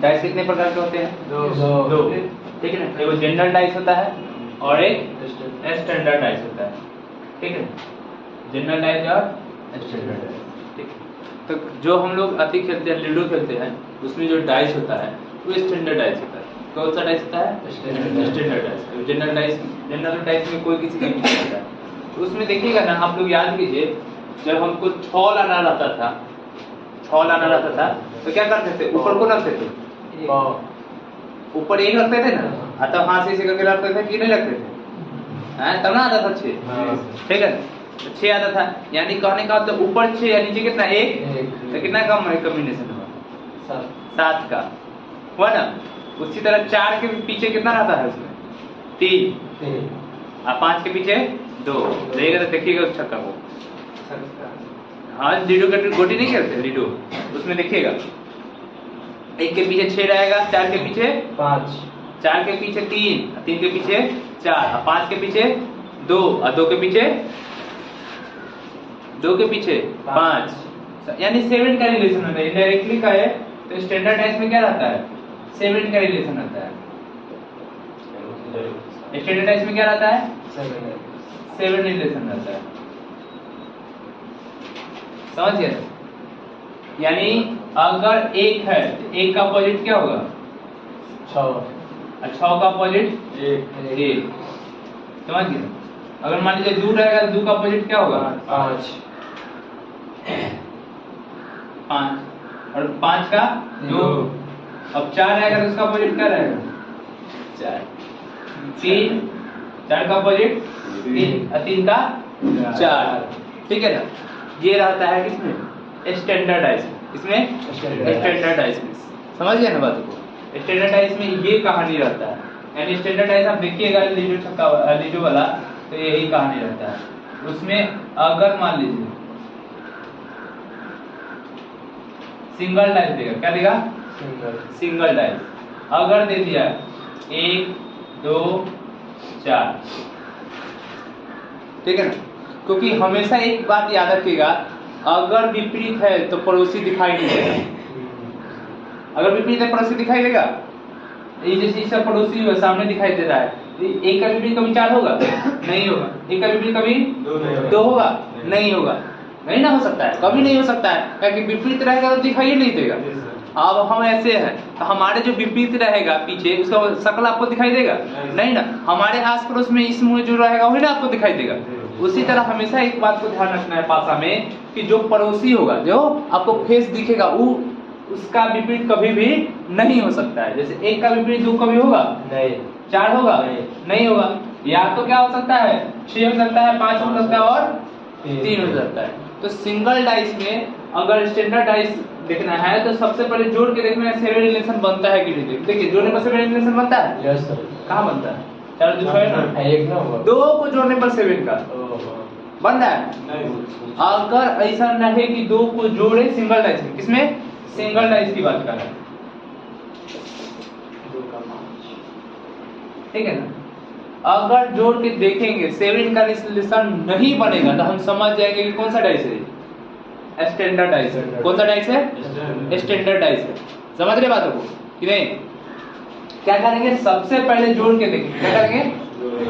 Dice कितने प्रकार के होते हैं? दो। ठीक है ना, एक जनरल डाइस होता है और एक स्टैंडर्ड डाइस होता है। ठीक है, जनरल डाइस और स्टैंडर्ड डाइस। ठीक है, तो जो हम लोग अति खेलते हैं, लूडो खेलते हैं, उसमें जो डाइस होता है वो स्टैंडर्ड डाइस होता है। कौन सा डाइस होता है? Standard dice. जनरल डाइस में कोई किसी का नहीं होता है। तो उसमें देखिएगा ना, आप लोग याद कीजिए, जब हमको 6 लाना रहता था, 6 लाना रहता था तो क्या करते थे? ऊपर को रखते थे, ऊपर 1 रखते थे ना, तब हाथ से करके रखते थे कि नहीं रखते थे? हैं, तब ना आता था 6। ठीक है, तो 6 आता था, यानी कहने का मतलब ऊपर 6 या नीचे कितना? 1। तो कितना कम कॉम्बिनेशन हुआ? 7 का हुआ ना। उसी तरह 4 के पीछे कितना रहता है? उसमें 3 और 5 के पीछे 2 रहेगा। तो देखिएगा उस छक्का को। हाँ, लीडो गोटी नहीं खेलते लीडो, उसमें देखिएगा 1 के पीछे 6 रहेगा, 4 के पीछे 5, 4 के पीछे 3, 3 के पीछे 4 और 5 के पीछे 2 और 2 के पीछे 5, यानी 7 का रिलेशन होता है। इनडायरेक्टली का है तो स्टैंडर्ड डाइस में क्या रहता है? 7 का रिलेशन रहता है। स्टैंडर्ड डाइस में क्या रहता है? 7 रिलेशन रहता है। समझ गए? यानी अगर 1 है तो 1 का अपोजिट क्या होगा? 6। 6 का अपोजिट 1। समझ गए? अगर मान लीजिए 2 रहेगा तो 2 का अपोजिट क्या होगा? 5। और 5 का 2। अब 4 रहेगा तो उसका अपोजिट क्या रहेगा? 4। 3, 4 का अपोजिट 3 और 3 का 4। ठीक है ना, ये रहता है किसमें? स्टैंडर्ड डाइस में। इसमें स्टैंडर्ड डाइस में। समझ गए ना बात को? स्टैंडर्ड डाइस में ये कहानी रहता है। यानी स्टैंडर्ड डाइस आप देखिएगा लीडो वाला, तो यही कहानी रहता है। उसमें अगर मान लीजिए सिंगल डाइस देगा, क्या देगा? Single dice. अगर दे दिया 1 2 4, ठीक है ना, क्योंकि हमेशा एक बात याद रखिएगा, अगर विपरीत है तो पड़ोसी दिखाई नहीं देगा। अगर विपरीत है पड़ोसी दिखाई देगा। ये जैसे इसका पड़ोसी है, सामने दिखाई दे रहा है, एक का विपरीत कभी 4 होगा? नहीं होगा। एक का विपरीत कभी 2 होगा? नहीं होगा। नहीं ना हो सकता है, कभी नहीं हो सकता है, क्योंकि विपरीत रहेगा तो दिखाई नहीं देगा। अब हम ऐसे हैं तो हमारे जो विपरीत रहेगा पीछे, उसका शक्ल आपको दिखाई देगा? नहीं ना। हमारे आस पड़ोस में इस मुंह जो रहेगा वही ना आपको दिखाई देगा। उसी तरह हमेशा एक बात को ध्यान रखना है पासा में, कि जो पड़ोसी होगा, जो आपको फेस दिखेगा, वो उसका विपरीत कभी भी नहीं हो सकता है। जैसे 1 का विपरीत 2 कभी होगा? नहीं। 4 होगा? नहीं होगा। या तो क्या हो सकता है? 6 हो सकता है, 5 हो सकता है और 3 हो सकता है। तो सिंगल डाइस में अगर स्टैंडर्ड डाइस देखना है तो सबसे पहले जोड़ के देखना है 7 रिलेशन बनता है कि नहीं। देखिए जोड़ने पर 7 रिलेशन बनता है? Yes sir. कहाँ बनता है? 4 2 6 ना, 1 ना, 2 को जोड़ने पर 7 का बन रहा है। अगर ऐसा नहीं कि 2 को जोड़े सिंगल डाइस में, किसमें? सिंगल डाइस की बात कर रहा है। ठीक है ना। अगर जोड़ के देखेंगे 7 का रिलेशन नहीं बनेगा तो हम समझ जाएंगे कि कौन सा डाइस है? स्टैंडर्ड डाइस है। कौन सा डाइस है? स्टैंडर्ड डाइस है। समझ रहे बातों को कि नहीं? क्या करेंगे? सबसे पहले जोड़ के देखेंगे। क्या करेंगे?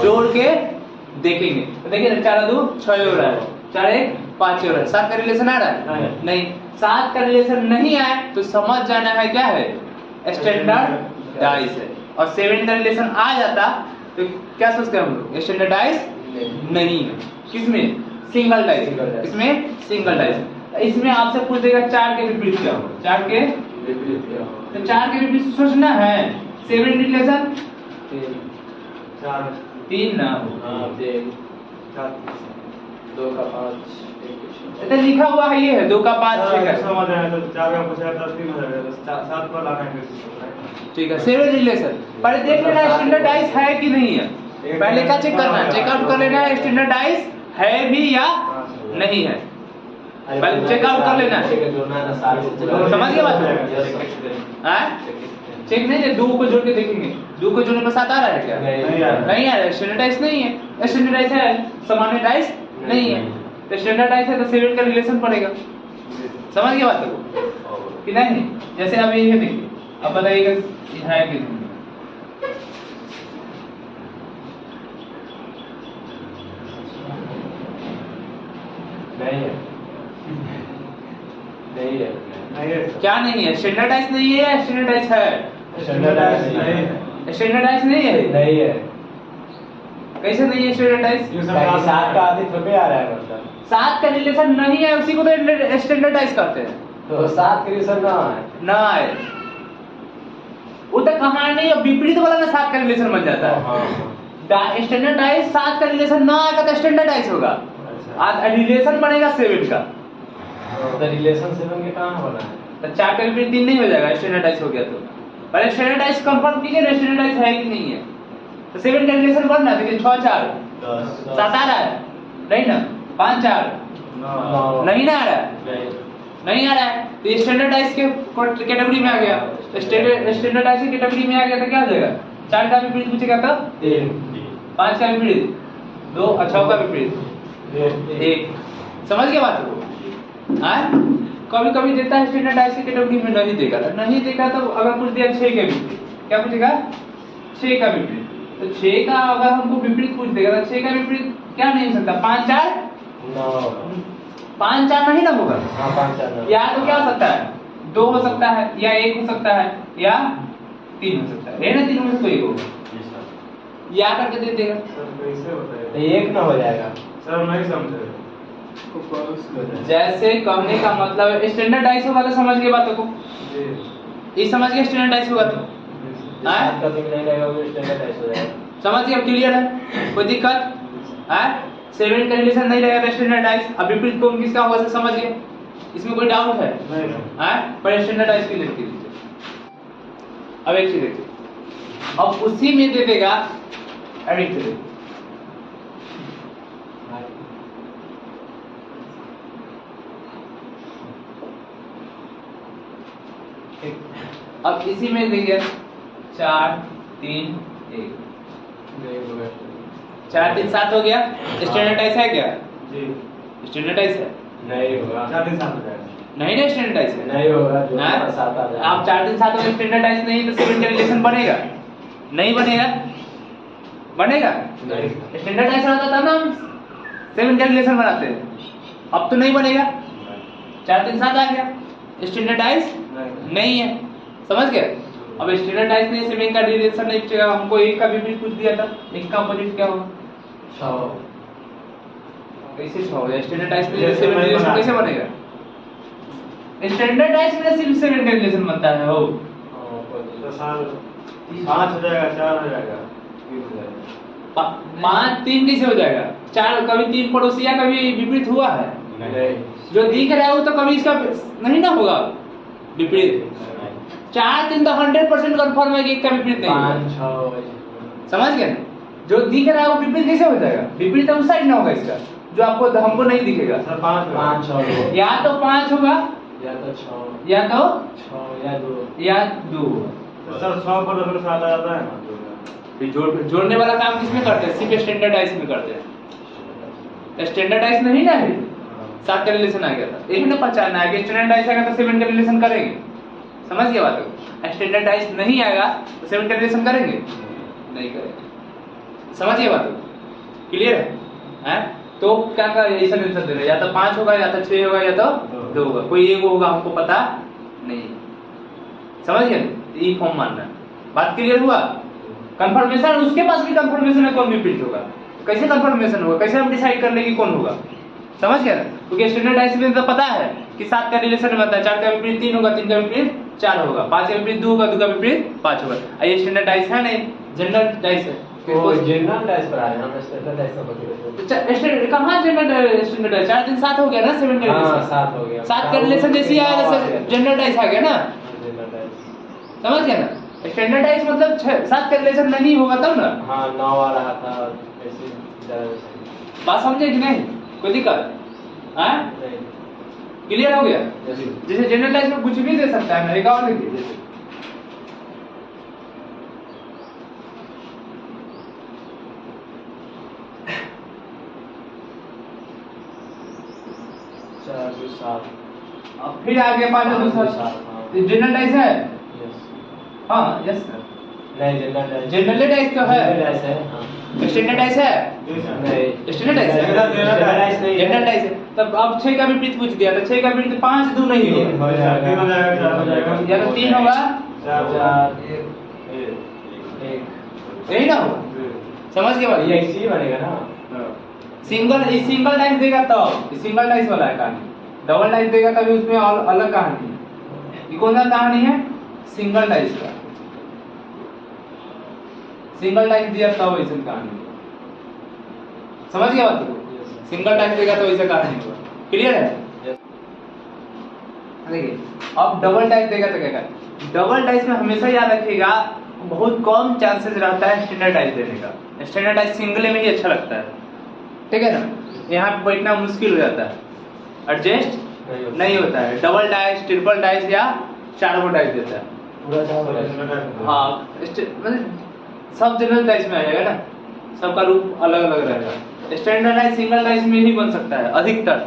जोड़ के देखेंगे। तो देखिए 4 2 6 हो रहा है, 4 1 5 हो रहा है। 7 का रिलेशन आ रहा है? नहीं। 7 का रिलेशन नहीं आए तो समझ जाना है क्या है? स्टैंडर्ड डाइस है। और 7 का रिलेशन आ जाता तो क्या सोचते हैं हम लोग? स्टैंडर्ड डाइस नहीं है। किसमें? Single dice. किसमें? Single dice. इसमें आपसे पूछ देगा 4 के विपरीत क्या होगा? 4 के विपरीत क्या होगा? तो 4 के विपरीत सोचना है। 7 रिलेशन 3 ना, 2 का 5 तो लिखा हुआ है, ये है 2 का 5 6 का। समझ रहे हैं तो 4 का पूछा 10 3 हो जाएगा, 7 पर लाना है। ठीक है, 7 रिलेशन पहले देख लेना स्टैंडर्ड डाइस है कि नहीं है। पहले क्या चेक करना है? चेकआउट कर लेना है स्टैंडर्ड डाइस है भी या नहीं है। पहले चेकआउट कर लेना है। समझ गए बात? चेक नहीं है, 2 को जोड़ के देखेंगे। 2 को जोड़ने पर 7 आ रहा है क्या? नहीं आ रहा है। स्टैंडर्ड डाइस नहीं है। स्टैंडर्ड डाइस है, सामान्य डाइस नहीं है। तो स्टैंडर्ड डाइस है तो 7 का रिलेशन पड़ेगा। समझ गए बात को कि नहीं? जैसे अब ये देखिए, अब बताइएगा ये है कि नहीं? नहीं है, नहीं है, नहीं है। क्या नहीं है? स्टैंडर्डाइज नहीं है, स्टैंडर्डाइज है? स्टैंडर्डाइज नहीं है। स्टैंडर्डाइज नहीं है? नहीं है। कैसे नहीं है स्टैंडर्डाइज? सात का आदि थोड़े आ रहा है, मतलब 7 का रिलेशन नहीं है, उसी को तो स्टैंडर्डाइज कहते हैं। तो 7 के रिलेशन ना है, ना है वो तो कहानी अब विपरीत वाला ना 7 का रिलेशन बन जाता है। स्टैंडर्डाइज 7 का रिलेशन ना आएगा तो स्टैंडर्डाइज होगा। आज रिलेशन बनेगा 7 का, तो रिलेशन 7 के कहाँ बना है? तो 4 का विपरीत 3 नहीं हो जाएगा स्टैंडर्डाइज हो गया तो। पहले स्टैंडर्डाइज कंफर्म कीजिए ना, स्टैंडर्डाइज है कि नहीं है। तो 7 का रिलेशन बन रहा है, देखिए 6 4 7 आ रहा है नहीं ना, 5 4 नहीं ना आ रहा है, नहीं आ रहा है, तो स्टैंडर्डाइज के कैटेगरी में आ गया। स्टैंडर्डाइज की कैटेगरी में आ गया तो क्या हो जाएगा? 4 का विपरीत पूछेगा तो 3, 5 का विपरीत 2 और 6 का विपरीत 1। समझ गए बात को? कभी कभी देता है स्टैंडर्डाइज की कैटेगरी में, नहीं देगा, नहीं देगा तो अगर पूछ दिया 6 के विपरीत, क्या पूछेगा? 6 का विपरीत। तो 6 का अगर हमको विपरीत पूछ देगा तो 6 का विपरीत क्या नहीं हो सकता? 5 4 5 4 नहीं ना होगा। हाँ 5 4 या तो क्या हो सकता है? 2 हो सकता है, या 1 हो सकता है, या 3 हो सकता है ना, 3 में से कोई एक होगा। या करके दे देगा। सर कैसे बताइए? एक ना हो जाएगा सर, नहीं समझे। जैसे कहने का मतलब स्टैंडर्डाइज होगा तो समझ गए बातों को, ये समझ गए स्टैंडर्डाइज होगा तो का भी नहीं रहेगा, वो स्टैंडर्डाइज हो जाएगा। समझ गए? अब क्लियर है? कोई दिक्कत है? 7 का रिलेशन नहीं रहेगा तो स्टैंडर्डाइज। अब विपरीत कौन किसका होगा से समझ गए? इसमें कोई डाउट है? नहीं। पर स्टैंडर्डाइज की लिख दीजिए। अब एक चीज देखिए, अब उसी में दे देगा एडिक्ट। अब इसी में देखिए 4 3 1 4 3 7 हो गया। स्टैंडर्डाइज है क्या? जी स्टैंडर्डाइज है? नहीं होगा, 4 3 7 हो जाएगा। नहीं ना स्टैंडर्डाइज है, नहीं होगा, जो 7 आ जाएगा। आप 4 3 7 में स्टैंडर्डाइज नहीं तो 7 का रिलेशन बनेगा? नहीं बनेगा, बनेगा नहीं। स्टैंडर्डाइज रहता था ना, हम 7 का रिलेशन बनाते हैं, अब तो नहीं बनेगा। 4 3 7 आ गया, स्टैंडर्डाइज नहीं है। समझ गए? अब स्टैंडर्डाइज नहीं, 7 का रिलेशन नहीं पूछेगा हमको, 1 का विपरीत पूछ दिया था, 1 का अपोजिट क्या होगा? 6। कैसे 6 हो गया? स्टैंडर्डाइज में 7 रिलेशन कैसे बनेगा? स्टैंडर्डाइज में सिर्फ 7 का रिलेशन बनता है। हो तो 5 हो जाएगा, 4 हो जाएगा, 3 हो जाएगा। 5 3 कैसे हो जाएगा? 4 कभी 3 पड़ोसी या कभी विपरीत हुआ है? नहीं। जो दिख रहा है वो तो कभी इसका नहीं ना होगा विपरीत। 4 3 तो 100% कंफर्म है कि 1 का विपरीत नहीं होगा। 5 6 समझ गए ना? जो दिख रहा है वो विपरीत कैसे हो जाएगा? विपरीत उस साइड ना होगा इसका, जो आपको हमको नहीं दिखेगा। सर 5 6 या तो 5 होगा, या तो 6 या तो 6 या 2 या 2 होगा। तो सर 100 पर अगर 7 आ जाता है ना, फिर जोड़ने वाला काम किसमें करते हैं? सिर्फ स्टैंडर्डाइज में करते हैं। स्टैंडर्डाइज नहीं ना है, 7 का रिलेशन आ गया था, एक ने पहचानना है कि स्टैंडर्डाइज आएगा तो 7 का रिलेशन करेंगे। समझ गए बात को? स्टैंडर्डाइज नहीं आएगा तो 7 का रिलेशन करेंगे? नहीं करेंगे। समझ गए बात को? क्लियर है? तो क्या का ऐसा आंसर दे रहे, या तो 5 होगा, या तो 6 होगा, या तो 2 होगा, कोई एक होगा, हमको पता नहीं। समझ गए? ई फॉर्म मानना है। बात क्लियर हुआ? कंफर्मेशन उसके पास भी कंफर्मेशन है कौन विपरीत होगा, कैसे कंफर्मेशन होगा, कैसे हम डिसाइड कर लेंगे कौन होगा? समझ गए ना? क्योंकि स्टैंडर्डाइज में तो पता है कि 7 का रिलेशन बनता है, 4 का विपरीत 3 होगा, 3 का विपरीत 4 होगा, 5 का विपरीत 2 होगा, 2 का विपरीत 5 होगा। ये स्टैंडर्डाइज है नहीं, जनरलाइज है। तो जनरलाइज पर आ रहे हैं, हम स्टैंडर्डाइज का बता कहां स्टैंडर्डाइज? 4 दिन 7 हो गया ना, 7 का हां रिलेशन 7 हो गया, 7 का रिलेशन जैसे आया तो जनरलाइज आ गया ना। समझ गए ना? स्टैंडर्डाइज मतलब 7 का रिलेशन नहीं होगा तब ना। हां 9 आ रहा था ऐसे ज्यादा। बात समझे कि नहीं? कोई दिक्कत है? क्लियर हो गया? जैसे जनरलाइज में कुछ भी दे सकता है ना, एक और देखिए जैसे 4 2 7 अब फिर आगे 5 है दूसरा। जनरल डाइस है? हाँ यस सर। नहीं जनरल डाइस, जनरल डाइस तो है। स्टैंडर्ड डाइस है? नहीं स्टैंडर्ड डाइस है? जनरल डाइस है। तब अब 6 का विपरीत पूछ दिया तो 6 का विपरीत 5 2 नहीं होगा, 3 हो जाएगा, 4 हो जाएगा, या तो 3 होगा 4 यही ना होगा। समझ गए बात? ये इसी बनेगा ना। सिंगल डाइस देगा तब सिंगल डाइस वाला है कहानी। डबल डाइस देगा तभी उसमें अलग कहानी है। ये कौन सा कहानी है? सिंगल डाइस का। सिंगल डाइस दिया तब ऐसा कहानी। समझ गया बात को? सिंगल डाइस देगा तो ऐसा कहानी होगा। क्लियर है? देखिए अब डबल डाइस देगा तो क्या करें? डबल डाइस में हमेशा याद रखिएगा बहुत कम चांसेस रहता है स्टैंडर्ड डाइस देने का। स्टैंडर्ड डाइस सिंगल में ही अच्छा लगता है, ठीक है ना? यहाँ पे बैठना मुश्किल हो जाता है, एडजस्ट नहीं होता है। डबल डाइस, ट्रिपल डाइस या 4 डाइस देता है। हाँ मतलब सब जनरल डाइस में आ जाएगा ना, सबका रूप अलग अलग रहेगा। स्टैंडर्ड डाइस सिंगल डाइस में ही बन सकता है अधिकतर।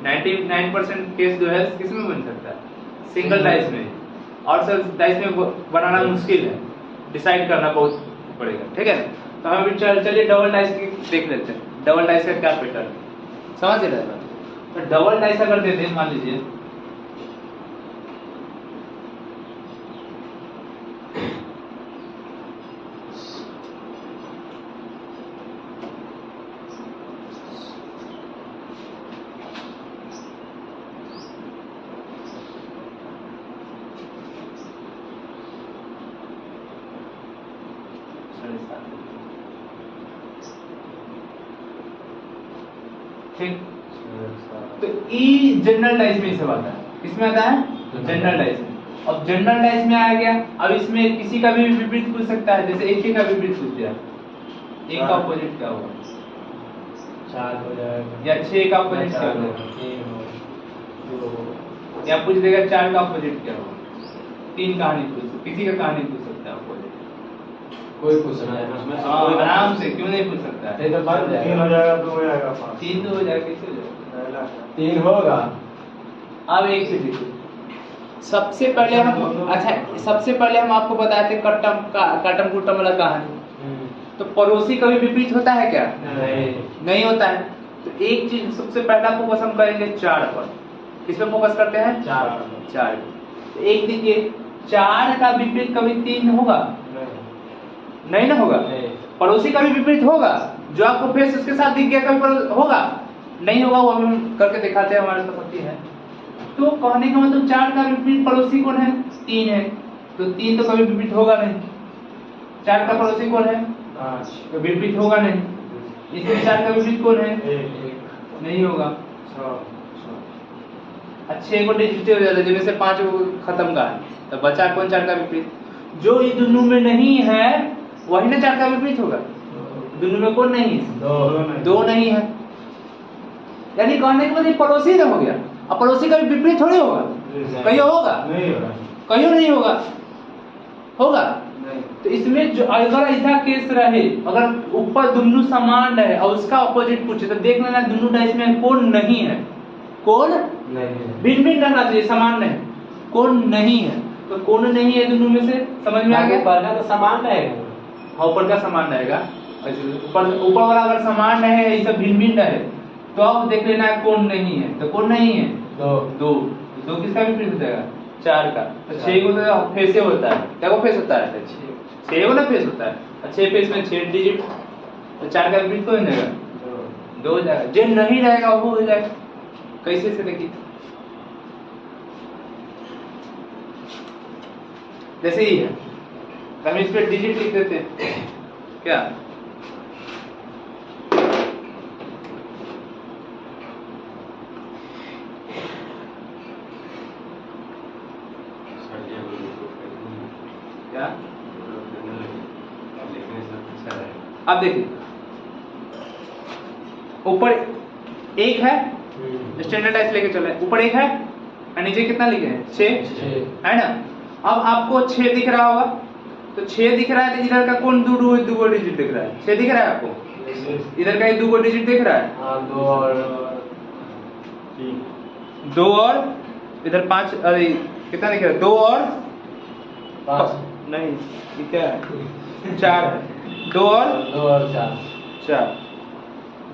99% केस जो है किस में बन सकता है? सिंगल डाइस में। और सब डाइस में बनाना मुश्किल है, डिसाइड करना बहुत पड़ेगा, ठीक है? तो हम भी चलिए डबल डाइस की देख लेते हैं। डबल डाइस का क्या पैटर्न समझ रहे हैं? तो डबल डाइस अगर देते हैं, मान लीजिए ठीक, तो ई जनरल डाइस में सब आता है। किसमें आता है? जनरल डाइस में। अब जनरल डाइस में आ गया, अब इसमें किसी का भी विपरीत पूछ सकता है। जैसे 1 का विपरीत पूछ दिया, 1 का ऑपोजिट क्या होगा? 4 हो जाएगा, या 6 का ऑपोजिट क्या होगा? 3 हो, 2 या पूछ देगा 4 का ऑपोजिट क्या होगा? 3 कहानी पूछ, किसी का कहानी पूछ सकता है ऑपोजिट। कोई पूछना है उसमें से, हाँ कोई आराम से, क्यों नहीं पूछ सकता है? तो बन जाएगा। 3 हो जाएगा, 2 हो जाएगा, 5 3 तो हो जाएगा, कैसे हो जाएगा? 3 होगा। अब एक से देखो, सबसे पहले हम सबसे पहले हम आपको बताए थे काटम कुटम वाला कहानी। तो पड़ोसी कभी विपरीत होता है क्या? नहीं होता है। तो एक चीज सबसे पहला फोकस हम करेंगे 4 पर। किस पे फोकस करते हैं? 4। तो एक देखिए 4 का विपरीत कभी 3 होगा? नहीं ना होगा। पड़ोसी का भी विपरीत होगा, जो आपको फेस उसके साथ दिख गया कभी होगा? नहीं होगा। वो हम करके दिखाते हैं, हमारे पास होती है। तो कहने का मतलब 4 का विपरीत पड़ोसी कौन है? 3 है। तो 3 तो कभी विपरीत होगा नहीं। 4 का पड़ोसी कौन है? 5 तो विपरीत होगा नहीं। इसमें 4 का विपरीत कौन है? 1 नहीं होगा। 6 अच्छे को डिजिट हो जाता है, जिनमें से 5 खत्म का है, तो बचा कौन 4 का विपरीत? जो ये दोनों में नहीं है वही ना 4 का विपरीत होगा। दोनों में कौन नहीं है? 2 नहीं है। यानी कहने के बाद पड़ोसी ना हो गया। अब पड़ोसी का भी विपरीत थोड़ी होगा, कहियो होगा? नहीं होगा, कहियो नहीं होगा, होगा? नहीं। तो इसमें जो अगर ऐसा केस रहे, अगर ऊपर दोनों समान रहे और उसका ऑपोजिट पूछे, तो देख लेना दोनों डाइस में कौन नहीं है। कौन नहीं, भिन्न भिन्न रहना चाहिए, समान नहीं। कौन नहीं है, तो कौन नहीं है दोनों में से, समझ में आ गया? ऊपर का तो समान रहेगा। हाँ ऊपर का समान रहेगा। ऊपर वाला अगर समान रहे, ये सब भिन्न भिन्न रहे, तो अब देख लेना है कौन नहीं है। तो कौन नहीं है? 2 किसका विपरीत हो जाएगा? 4 का। तो 6 को तो फेस होता है। क्या को फेस होता है? 6 को ना फेस होता है। 6 फेस में 6 डिजिट, तो 4 का विपरीत कौन हो जाएगा? 2 हो जाएगा। जो नहीं रहेगा वो हो जाएगा। कैसे से देखिए, जैसे ही है, हम इस पे डिजिट लिख देते हैं क्या? क्या? अब देखिए ऊपर 1 है, स्टैंडर्ड डाइस लेके चले, ऊपर 1 है और नीचे कितना लिखे हैं? 6 है ना। अब आपको 6 दिख रहा होगा, तो 6 दिख रहा है तो इधर का कौन दो डिजिट दिख रहा है? 6 दिख रहा है आपको? इधर का 2 डिजिट दिख रहा है? हाँ 2 और 3 2 और इधर 5, अरे कितना दिख रहा है? 2 और 5 नहीं, ये क्या है? 4 है। 2 और 2 और 4 4,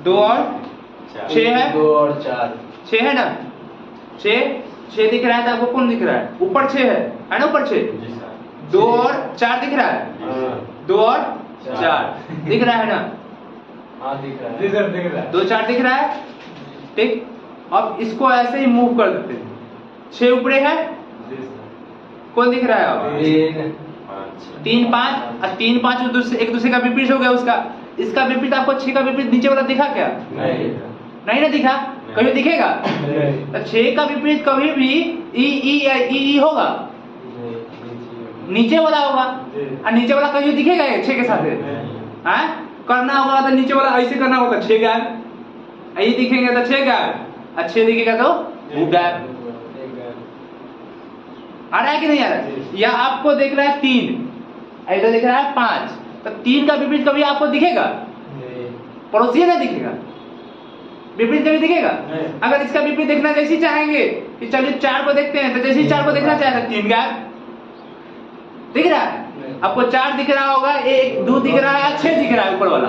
2 और 6 है, 2 और 4 6 है ना? 6 दिख रहा है तो आपको कौन दिख रहा है? ऊपर 6 है ना? ऊपर 6, जी सर। 2 और 4 दिख रहा है? 2 और 4 दिख रहा है ना? हाँ दिख रहा है। जी सर, दिख रहा है। 2 4 दिख रहा है, ठीक। अब इसको ऐसे ही मूव कर देते हैं। 6 ऊपरे है, जी सर। कौन दिख रहा है अब? 3 5 और 3 5 एक दूसरे का विपरीत हो गया उसका। इसका विपरीत आपको 6 का विपरीत नीचे वाला दिखा क्या? नहीं ना दिखा, कभी दिखेगा? तो 6 का विपरीत कभी भी ई होगा, नीचे वाला होगा। और नीचे वाला कभी दिखेगा 6 के साथ? हाँ, करना होगा तो नीचे वाला ऐसे करना होगा, 6 गायब। ये दिखेंगे तो 6 गायब, और 6 दिखेगा तो वो गायब। आ रहा है कि नहीं आ रहा है? या आपको देख रहा है 3, इधर दिख रहा है 5, तो 3 का विपरीत कभी आपको दिखेगा? पड़ोसी ना दिखेगा, विपरीत कभी दिखेगा? अगर इसका विपरीत देखना जैसे ही चाहेंगे कि चलिए 4 को देखते हैं, तो जैसे ही 4 को देखना चाहे तो 3 गायब। दिख रहा है आपको? 4 दिख रहा होगा, 1 2 दिख रहा है, 6 दिख रहा है ऊपर वाला।